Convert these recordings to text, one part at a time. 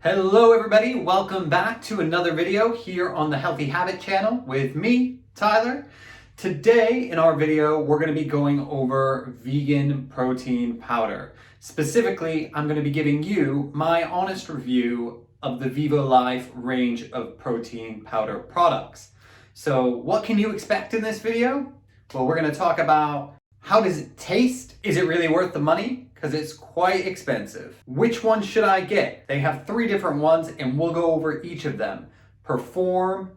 Hello everybody, welcome back to another video here on the Healthy Habit channel with me, Tyler. Today in our video, we're going to be going over vegan protein powder. Specifically, I'm going to be giving you my honest review of the VIVOLIFE range of protein powder products. So what can you expect in this video? Well, we're going to talk about how does it taste? Is it really worth the money? Because it's quite expensive. Which one should I get? They have 3 different ones and we'll go over each of them. Perform,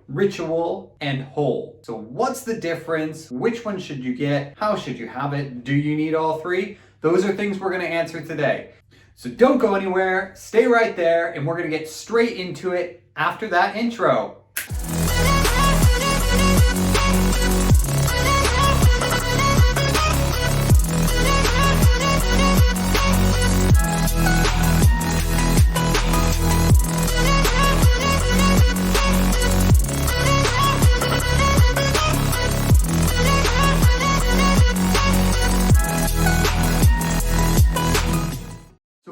Ritual, and Whole. So what's the difference? Which one should you get? How should you have it? Do you need all 3? Those are things we're going to answer today. So don't go anywhere, stay right there, and we're going to get straight into it after that intro.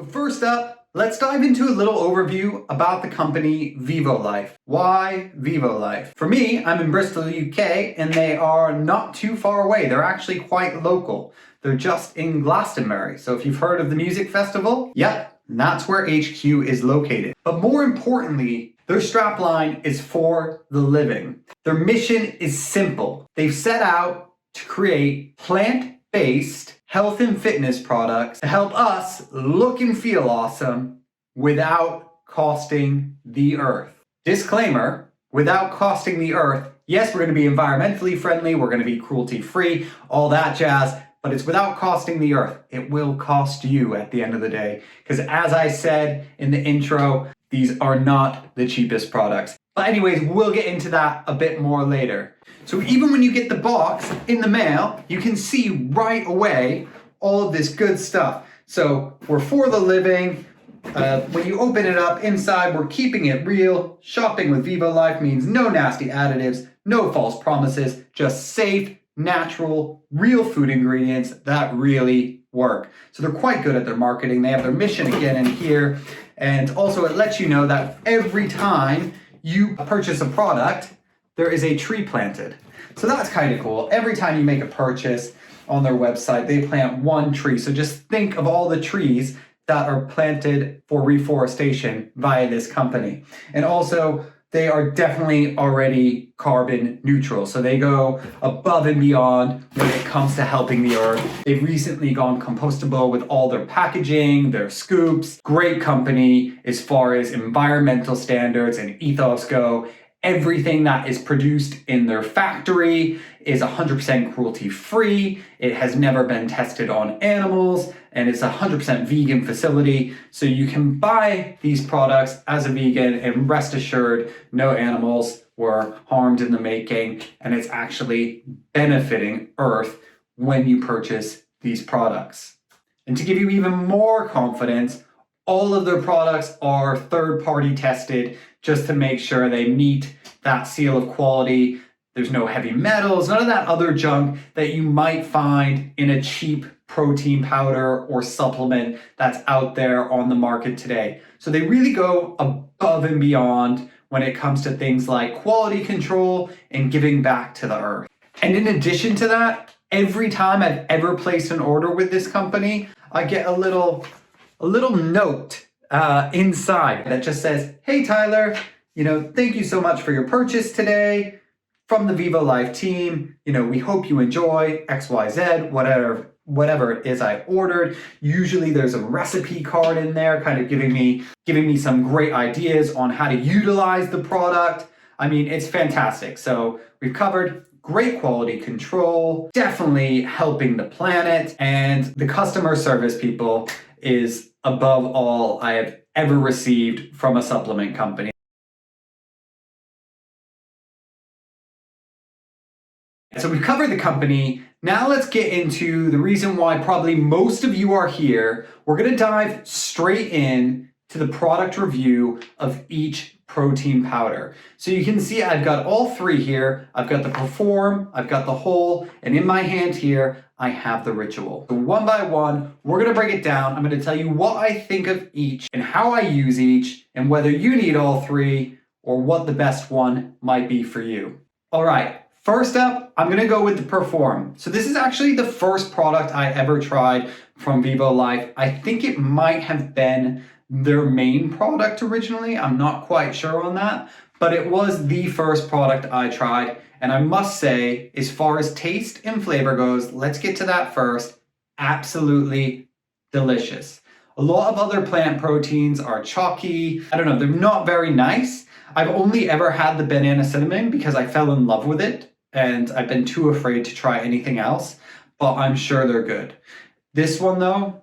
First up, let's dive into a little overview about the company VIVOLIFE. Why VIVOLIFE? For me, I'm in Bristol, UK, and they are not too far away. They're actually quite local. They're just in Glastonbury. So if you've heard of the music festival, yep, that's where HQ is located. But more importantly, their strapline is for the living. Their mission is simple. They've set out to create plant-based health and fitness products to help us look and feel awesome without costing the earth. Disclaimer, without costing the earth, yes, we're going to be environmentally friendly, we're going to be cruelty-free, all that jazz, but it's without costing the earth. It will cost you at the end of the day, because as I said in the intro, these are not the cheapest products. But anyways, we'll get into that a bit more later. So even when you get the box in the mail, you can see right away all of this good stuff. So we're for the living. When you open it up inside, we're keeping it real. Shopping with VIVOLIFE means no nasty additives, no false promises, just safe, natural, real food ingredients that really work. So they're quite good at their marketing. They have their mission again in here. And also it lets you know that every time you purchase a product, there is a tree planted. So that's kind of cool. Every time you make a purchase on their website, they plant 1 tree. So just think of all the trees that are planted for reforestation via this company. And also, they are definitely already carbon neutral. So they go above and beyond when it comes to helping the earth. They've recently gone compostable with all their packaging, their scoops. Great company as far as environmental standards and ethos go. Everything that is produced in their factory is 100% cruelty-free. It has never been tested on animals, and it's a 100% vegan facility. So you can buy these products as a vegan and rest assured no animals were harmed in the making, and it's actually benefiting Earth when you purchase these products. And to give you even more confidence, all of their products are third-party tested just to make sure they meet that seal of quality. There's no heavy metals, none of that other junk that you might find in a cheap protein powder or supplement that's out there on the market today. So they really go above and beyond when it comes to things like quality control and giving back to the earth. And in addition to that, every time I've ever placed an order with this company, I get a little note inside that just says, "Hey Tyler, thank you so much for your purchase today from the VIVOLIFE team. We hope you enjoy XYZ, whatever it is I ordered." Usually there's a recipe card in there kind of giving me some great ideas on how to utilize the product. I mean, it's fantastic. So we've covered great quality control, definitely helping the planet, and the customer service people is above all I have ever received from a supplement company. So we've covered the company. Now let's get into the reason why probably most of you are here. We're going to dive straight in to the product review of each protein powder. So you can see I've got all three here. I've got the Perform, I've got the Whole, and in my hand here, I have the Ritual. So one by one, we're gonna break it down. I'm gonna tell you what I think of each and how I use each and whether you need all three or what the best one might be for you. All right, first up, I'm gonna go with the Perform. So this is actually the first product I ever tried from VIVOLIFE. I think it might have been their main product originally. I'm not quite sure on that, but it was the first product I tried. And I must say, as far as taste and flavor goes, let's get to that first. Absolutely delicious. A lot of other plant proteins are chalky. I don't know, they're not very nice. I've only ever had the banana cinnamon because I fell in love with it and I've been too afraid to try anything else, but I'm sure they're good. This one though,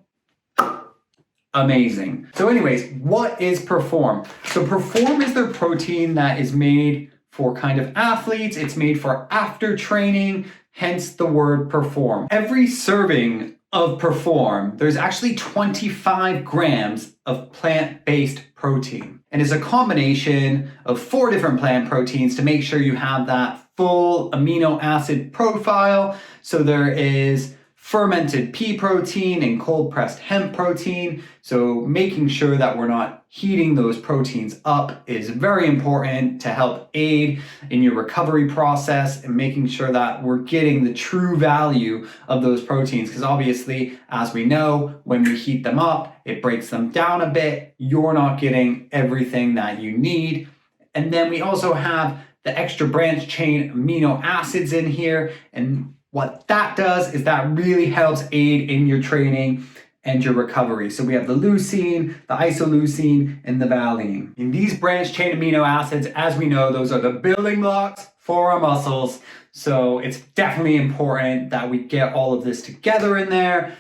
amazing. So anyways, what is Perform? So Perform is their protein that is made for kind of athletes. It's made for after training, hence the word Perform. Every serving of Perform, there's actually 25 grams of plant-based protein. And it's a combination of 4 different plant proteins to make sure you have that full amino acid profile. So there is fermented pea protein and cold pressed hemp protein. So making sure that we're not heating those proteins up is very important to help aid in your recovery process and making sure that we're getting the true value of those proteins. Because obviously, as we know, when we heat them up, it breaks them down a bit. You're not getting everything that you need. And then we also have the extra branch chain amino acids in here. And what that does is that really helps aid in your training and your recovery. So we have the leucine, the isoleucine, and the valine. In these branch chain amino acids, as we know, those are the building blocks for our muscles. So it's definitely important that we get all of this together in there.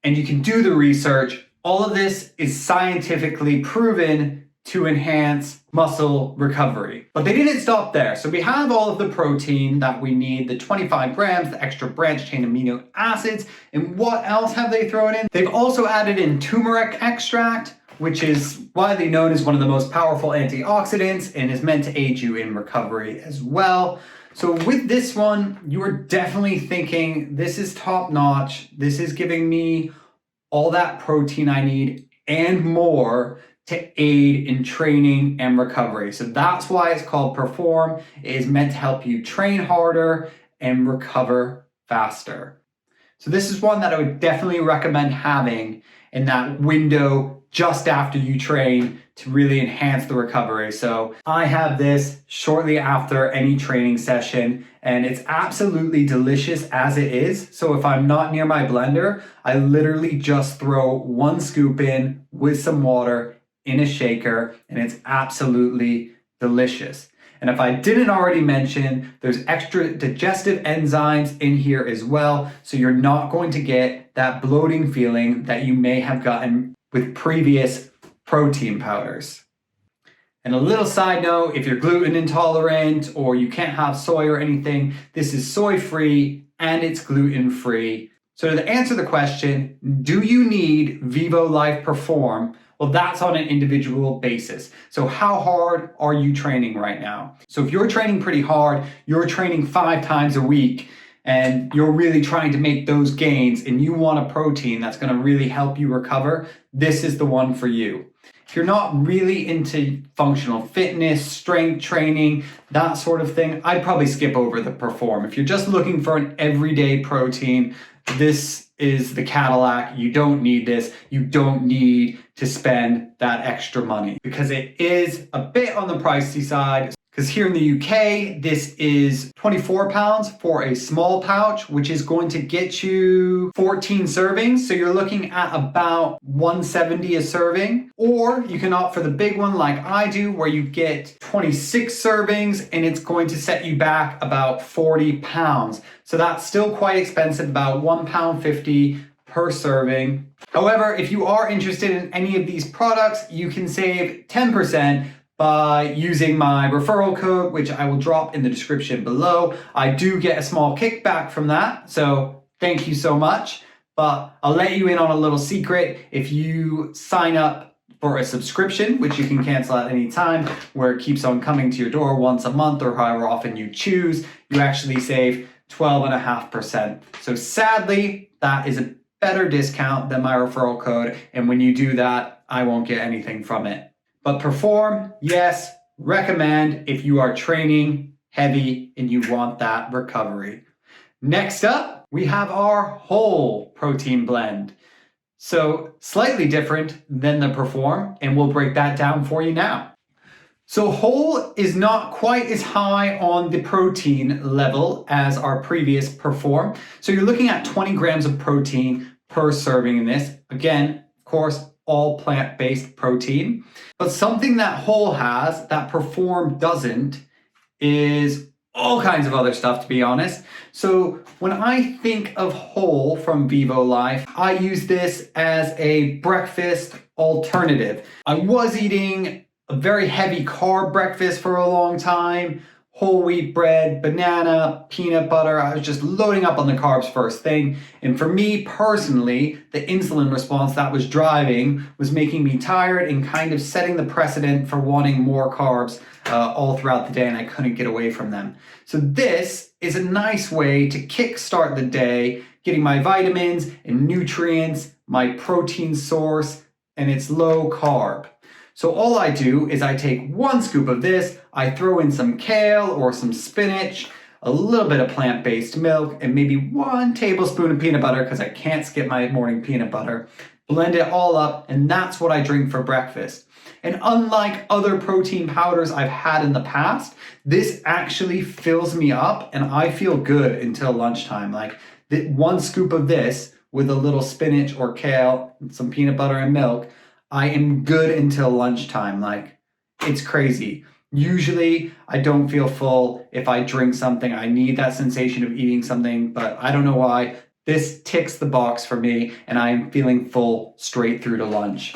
And you can do the research. All of this is scientifically proven to enhance muscle recovery. But they didn't stop there. So we have all of the protein that we need, the 25 grams, the extra branch chain amino acids, and what else have they thrown in? They've also added in turmeric extract, which is widely known as one of the most powerful antioxidants and is meant to aid you in recovery as well. So with this one, you are definitely thinking, this is top notch. This is giving me all that protein I need and more to aid in training and recovery. So that's why it's called Perform. It is meant to help you train harder and recover faster. So this is one that I would definitely recommend having in that window just after you train to really enhance the recovery. So I have this shortly after any training session and it's absolutely delicious as it is. So if I'm not near my blender, I literally just throw 1 scoop in with some water in a shaker and it's absolutely delicious. And if I didn't already mention, there's extra digestive enzymes in here as well. So you're not going to get that bloating feeling that you may have gotten with previous protein powders. And a little side note, if you're gluten intolerant or you can't have soy or anything, this is soy-free and it's gluten-free. So to answer the question, do you need VIVOLIFE Perform? Well, that's on an individual basis. So how hard are you training right now? So if you're training pretty hard, you're training 5 times a week, and you're really trying to make those gains and you want a protein that's going to really help you recover, this is the one for you. If you're not really into functional fitness, strength training, that sort of thing, I'd probably skip over the Perform. If you're just looking for an everyday protein, this is the Cadillac. You don't need this. You don't need to spend that extra money because it is a bit on the pricey side. Because here in the UK, this is £24 for a small pouch, which is going to get you 14 servings. So you're looking at about $1.70 a serving. Or you can opt for the big one like I do, where you get 26 servings and it's going to set you back about £40. So that's still quite expensive, about £1.50 per serving. However, if you are interested in any of these products, you can save 10% by using my referral code, which I will drop in the description below. I do get a small kickback from that, so thank you so much. But I'll let you in on a little secret. If you sign up For a subscription, which you can cancel at any time, where it keeps on coming to your door once a month or however often you choose, you actually save 12.5%. So sadly, that is a better discount than my referral code. And when you do that, I won't get anything from it. But Perform, yes, recommend if you are training heavy and you want that recovery. Next up, we have our whole protein blend. So slightly different than the Perform, and we'll break that down for you now. So whole is not quite as high on the protein level as our previous Perform. So you're looking at 20 grams of protein per serving in this. Again, of course, all plant-based protein. But something that whole has that Perform doesn't is all kinds of other stuff, to be honest. So when I think of whole from VIVOLIFE, I use this as a breakfast alternative. I was eating a very heavy carb breakfast for a long time, whole wheat bread, banana, peanut butter. I was just loading up on the carbs first thing. And for me personally, the insulin response that was driving was making me tired and kind of setting the precedent for wanting more carbs all throughout the day, and I couldn't get away from them. So this is a nice way to kickstart the day, getting my vitamins and nutrients, my protein source, and it's low carb. So all I do is I take 1 scoop of this, I throw in some kale or some spinach, a little bit of plant-based milk, and maybe 1 tablespoon of peanut butter because I can't skip my morning peanut butter. Blend it all up, and that's what I drink for breakfast. And unlike other protein powders I've had in the past, this actually fills me up and I feel good until lunchtime. Like 1 scoop of this with a little spinach or kale, some peanut butter and milk, I am good until lunchtime. Like, it's crazy. Usually I don't feel full if I drink something. I need that sensation of eating something, but I don't know why. This ticks the box for me and I am feeling full straight through to lunch.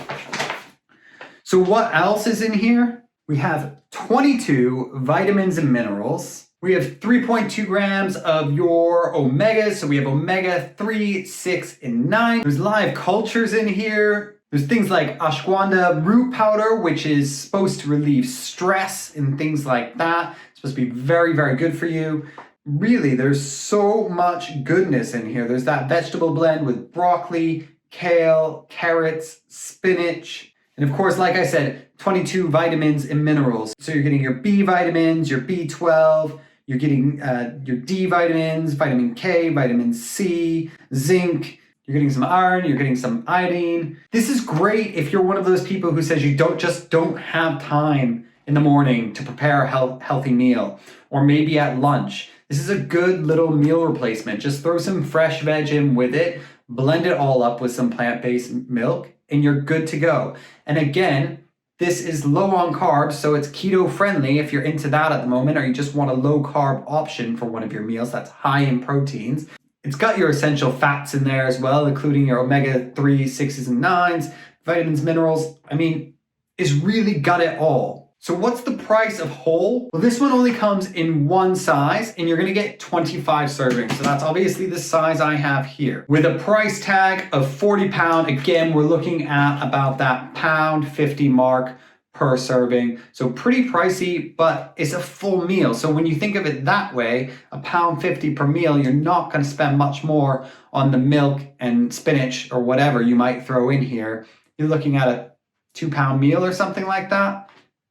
So what else is in here? We have 22 vitamins and minerals. We have 3.2 grams of your omegas. So we have omega 3, 6, and 9. There's live cultures in here. There's things like ashwagandha root powder, which is supposed to relieve stress and things like that. It's supposed to be very, very good for you. Really, there's so much goodness in here. There's that vegetable blend with broccoli, kale, carrots, spinach. And of course, like I said, 22 vitamins and minerals. So you're getting your B vitamins, your B12, you're getting your D vitamins, vitamin K, vitamin C, zinc, you're getting some iron, you're getting some iodine. This is great if you're one of those people who says you don't have time in the morning to prepare a healthy meal, or maybe at lunch. This is a good little meal replacement. Just throw some fresh veg in with it, blend it all up with some plant-based milk, and you're good to go. And again, this is low on carbs, so it's keto friendly if you're into that at the moment, or you just want a low carb option for one of your meals that's high in proteins. It's got your essential fats in there as well, including your omega 3, 6s, and 9s, vitamins, minerals. I mean, it's really got it all. So what's the price of whole? Well, this one only comes in 1 size and you're gonna get 25 servings. So that's obviously the size I have here. With a price tag of £40, again, we're looking at about that £1.50 mark per serving. So pretty pricey, but it's a full meal. So when you think of it that way, £1.50 per meal, you're not gonna spend much more on the milk and spinach or whatever you might throw in here. You're looking at a £2 meal or something like that.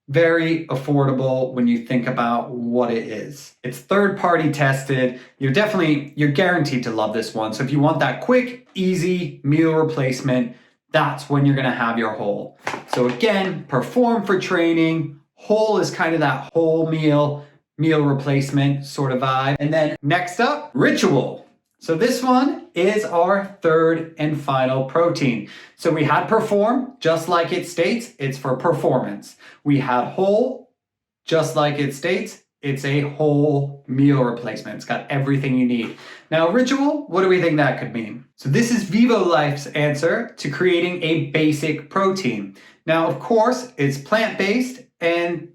Very affordable when you think about what it is. It's third-party tested. You're guaranteed to love this one. So if you want that quick, easy meal replacement, that's when you're gonna have your whole. So again, Perform for training. Whole is kind of that whole meal replacement sort of vibe. And then next up, Ritual. So this one is our third and final protein. So we had Perform, just like it states, it's for performance. We had Whole, just like it states, it's a whole meal replacement. It's got everything you need. Now, Ritual, what do we think that could mean? So this is VIVOLIFE's answer to creating a basic protein. Now, of course, it's plant-based, and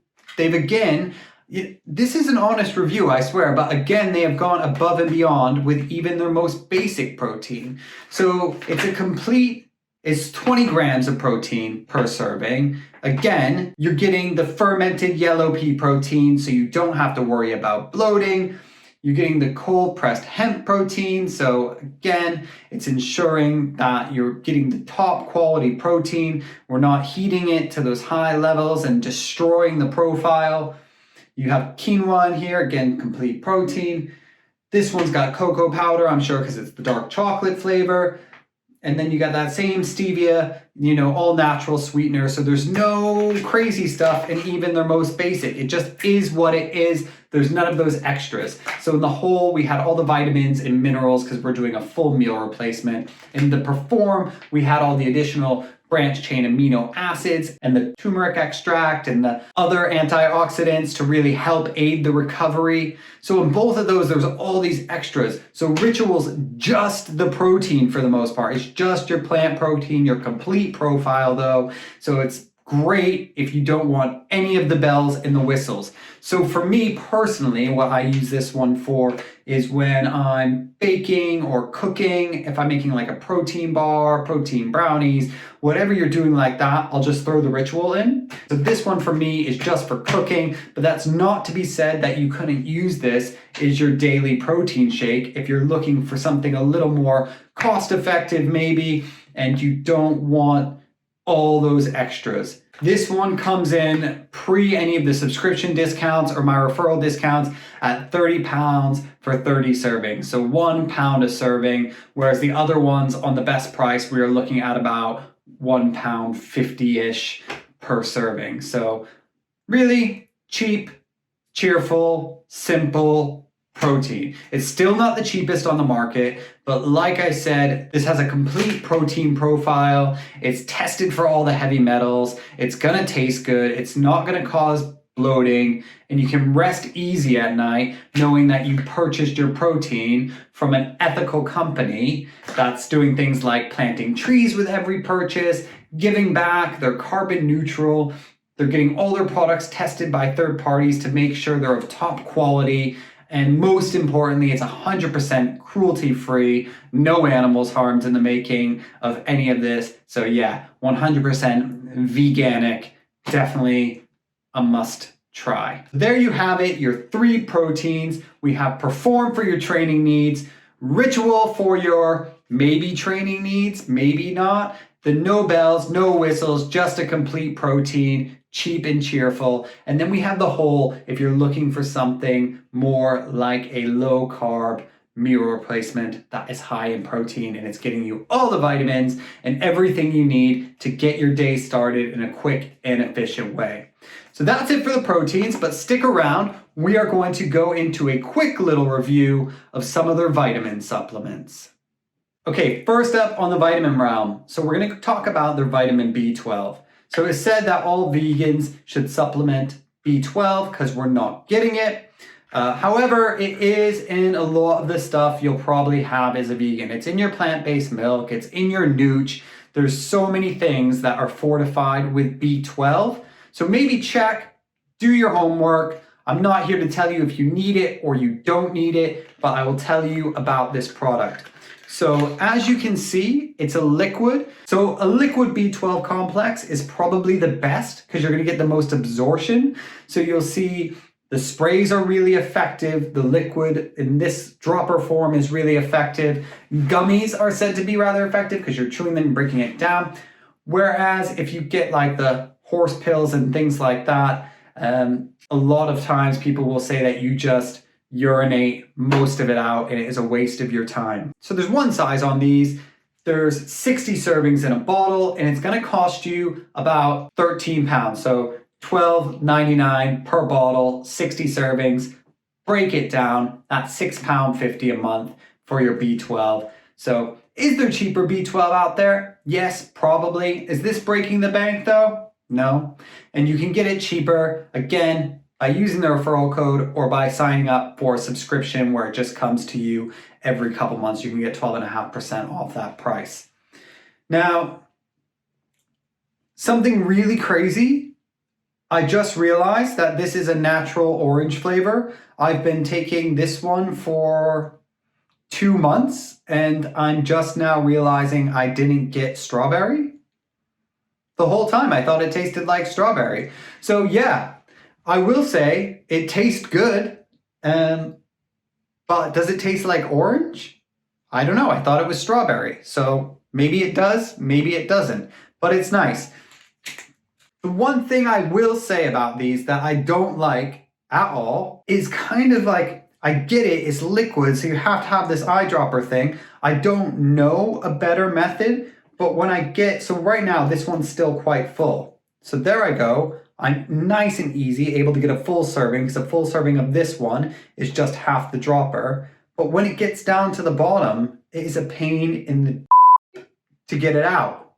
this is an honest review, I swear, but again, they have gone above and beyond with even their most basic protein. So it's a complete is 20 grams of protein per serving. Again, you're getting the fermented yellow pea protein, so you don't have to worry about bloating. You're getting the cold pressed hemp protein. So again, it's ensuring that you're getting the top quality protein. We're not heating it to those high levels and destroying the profile. You have quinoa in here, again, complete protein. This one's got cocoa powder, I'm sure because it's the dark chocolate flavor. And then you got that same stevia, all natural sweetener. So there's no crazy stuff in even their most basic. It just is what it is. There's none of those extras. So in the whole, we had all the vitamins and minerals because we're doing a full meal replacement. In the Perform, we had all the additional branch chain amino acids and the turmeric extract and the other antioxidants to really help aid the recovery. So in both of those, there's all these extras. So Ritual's just the protein for the most part. It's just your plant protein, your complete profile though. So it's great if you don't want any of the bells and the whistles. So for me personally, what I use this one for is when I'm baking or cooking, if I'm making like a protein bar, protein brownies, whatever you're doing like that, I'll just throw the Ritual in. So this one for me is just for cooking, but that's not to be said that you couldn't use this as your daily protein shake if you're looking for something a little more cost effective maybe, and you don't want all those extras. This one comes in pre any of the subscription discounts or my referral discounts at £30 for 30 servings. So £1 a serving, whereas the other ones on the best price, we are looking at about £1.50-ish per serving. So really cheap, cheerful, simple protein. It's still not the cheapest on the market, but like I said, this has a complete protein profile. It's tested for all the heavy metals. It's gonna taste good. It's not gonna cause bloating, and you can rest easy at night knowing that you purchased your protein from an ethical company that's doing things like planting trees with every purchase, giving back, they're carbon neutral, they're getting all their products tested by third parties to make sure they're of top quality. And most importantly, it's 100% cruelty-free, no animals harmed in the making of any of this. So yeah, 100% veganic, definitely a must try. There you have it, your 3 proteins. We have Perform for your training needs, Ritual for your maybe training needs, maybe not, the no bells, no whistles, just a complete protein, cheap and cheerful. And then we have the whole, if you're looking for something more like a low carb meal replacement that is high in protein and it's getting you all the vitamins and everything you need to get your day started in a quick and efficient way. So that's it for the proteins, but stick around. We are going to go into a quick little review of some of their vitamin supplements. Okay, first up on the vitamin realm. So we're going to talk about their vitamin B12. So it's said that all vegans should supplement B12 because we're not getting it. However, it is in a lot of the stuff you'll probably have as a vegan. It's in your plant-based milk, it's in your nooch. There's so many things that are fortified with B12. So maybe check, do your homework. I'm not here to tell you if you need it or you don't need it, but I will tell you about this product. So as you can see, it's a liquid. So a liquid B12 complex is probably the best because you're going to get the most absorption. So you'll see the sprays are really effective. The liquid in this dropper form is really effective. Gummies are said to be rather effective because you're chewing them and breaking it down. Whereas if you get like the horse pills and things like that, a lot of times people will say that you just urinate most of it out and it is a waste of your time. So there's one size on these. There's 60 servings in a bottle and it's going to cost you about 13 pounds. So $12.99 per bottle, 60 servings. Break it down, that's £6.50 a month for your B12. So is there cheaper B12 out there? Yes, probably. Is this breaking the bank though? No. And you can get it cheaper, again, by using the referral code or by signing up for a subscription where it just comes to you every couple months. You can get 12.5% off that price. Now, something really crazy, I just realized that this is a natural orange flavor. I've been taking this one for 2 months and I'm just now realizing I didn't get strawberry. The whole time I thought it tasted like strawberry. So yeah, I will say it tastes good, but does it taste like orange? I don't know. I thought it was strawberry. So maybe it does, maybe it doesn't, but it's nice. The one thing I will say about these that I don't like at all is kind of like, I get it, it's liquid, so you have to have this eyedropper thing. I don't know a better method, but when I get, so right now this one's still quite full. So there I go. I'm nice and easy, able to get a full serving, because a full serving of this one is just half the dropper. But when it gets down to the bottom, it is a pain in the to get it out.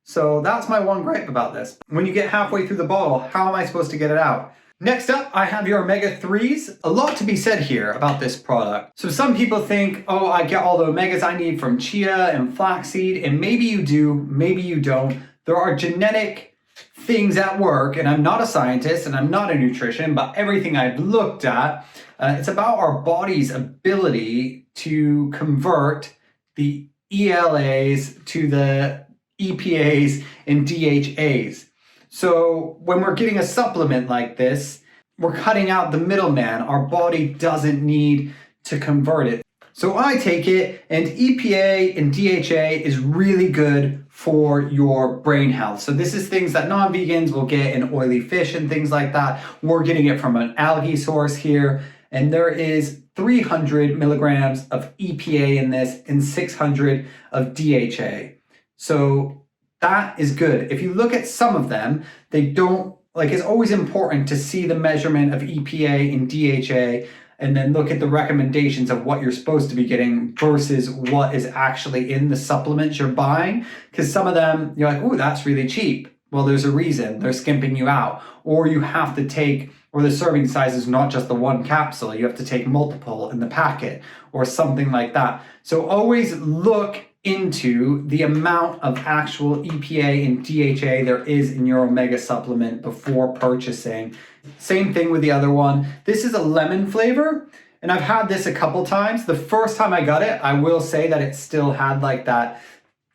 So that's my one gripe about this. When you get halfway through the bottle, how am I supposed to get it out? Next up, I have your omega-3s. A lot to be said here about this product. So some people think, oh, I get all the omegas I need from chia and flaxseed, and maybe you do, maybe you don't. There are genetic things at work, and I'm not a scientist and I'm not a nutrition, but everything I've looked at, it's about our body's ability to convert the ELAs to the EPAs and DHAs. So when we're getting a supplement like this, we're cutting out the middleman. Our body doesn't need to convert it. So I take it, and EPA and DHA is really good for your brain health. So this is things that non-vegans will get in oily fish and things like that. We're getting it from an algae source here, and there is 300 milligrams of EPA in this and 600 of DHA. So that is good. If you look at some of them, they don't, like, it's always important to see the measurement of EPA and DHA and then look at the recommendations of what you're supposed to be getting versus what is actually in the supplements you're buying. Because some of them, you're like, oh, that's really cheap. Well, there's a reason. They're skimping you out. Or you have to take, or the serving size is not just the one capsule. You have to take multiple in the packet or something like that. So always look into the amount of actual EPA and DHA there is in your omega supplement before purchasing. Same thing with the other one. This is a lemon flavor, and I've had this a couple times. The first time I got it, I will say that it still had like that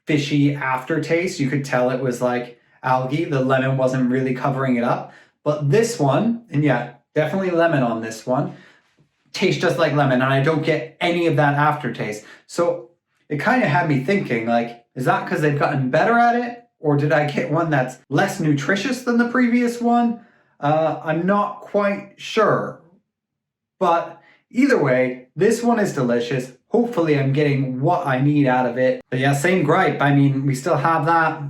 fishy aftertaste. You could tell it was like algae. The lemon wasn't really covering it up. But this one, and yeah, definitely lemon on this one, tastes just like lemon, and I don't get any of that aftertaste. So it kind of had me thinking, like, is that because they've gotten better at it? Or did I get one that's less nutritious than the previous one? I'm not quite sure. But either way, this one is delicious. Hopefully I'm getting what I need out of it. But yeah, same gripe. I mean, we still have that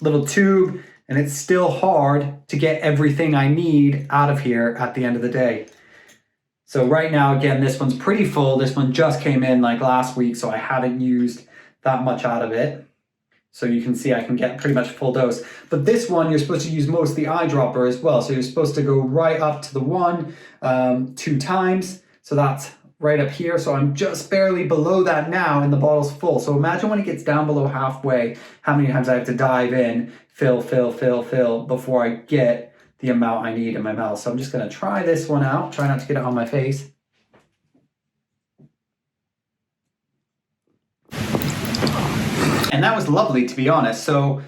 little tube, and it's still hard to get everything I need out of here at the end of the day. So right now, again, this one's pretty full. This one just came in like last week, so I haven't used that much out of it. So you can see I can get pretty much full dose. But this one, you're supposed to use most of the eyedropper as well. So you're supposed to go right up to the 2 times. So that's right up here. So I'm just barely below that now, and the bottle's full. So imagine when it gets down below halfway, how many times I have to dive in, fill before I get the amount I need in my mouth. So I'm just going to try this one out. Try not to get it on my face. And that was lovely, to be honest. So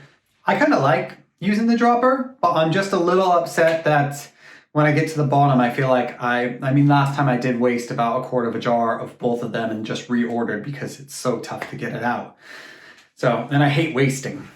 I kind of like using the dropper, but I'm just a little upset that when I get to the bottom, I feel like I mean, last time I did waste about a quart of a jar of both of them and just reordered because it's so tough to get it out. So, and I hate wasting.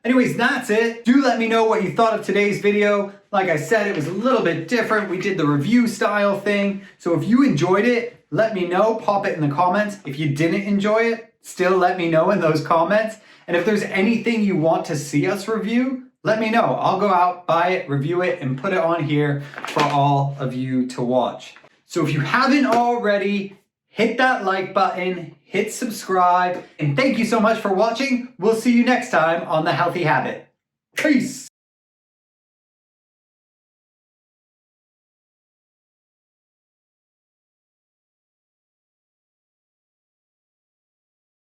Anyways, that's it. Do let me know what you thought of today's video. Like I said, it was a little bit different. We did the review style thing. So if you enjoyed it, let me know. Pop it in the comments. If you didn't enjoy it, still let me know in those comments. And if there's anything you want to see us review, let me know. I'll go out, buy it, review it, and put it on here for all of you to watch. So if you haven't already, hit that like button, hit subscribe, and thank you so much for watching. We'll see you next time on The Healthy Habit. Peace.